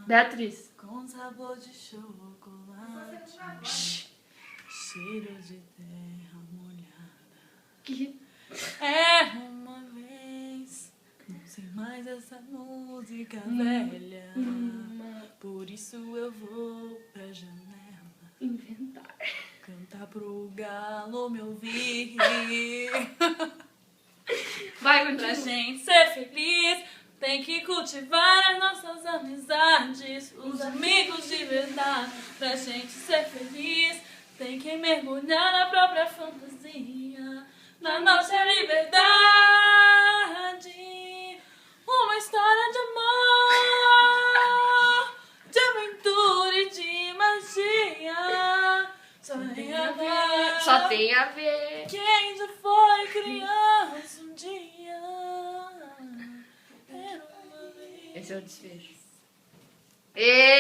Beatriz. Com sabor de chocolate, cheiro de terra molhada. Que... Era uma vez, não sei mais essa música velha. Por isso eu vou pra janela Inventar. cantar pro galo me ouvir. Vai, Pra continua. gente ser feliz, tem que cultivar as nossas amizades, os amigos de verdade. Pra gente ser feliz, tem que mergulhar na própria fantasia, na nossa liberdade. Uma história de amor, de aventura e de magia. Só tem a ver. Só tem a ver. Quem já foi criança um dia? Era uma vez. Esse é o desfecho. E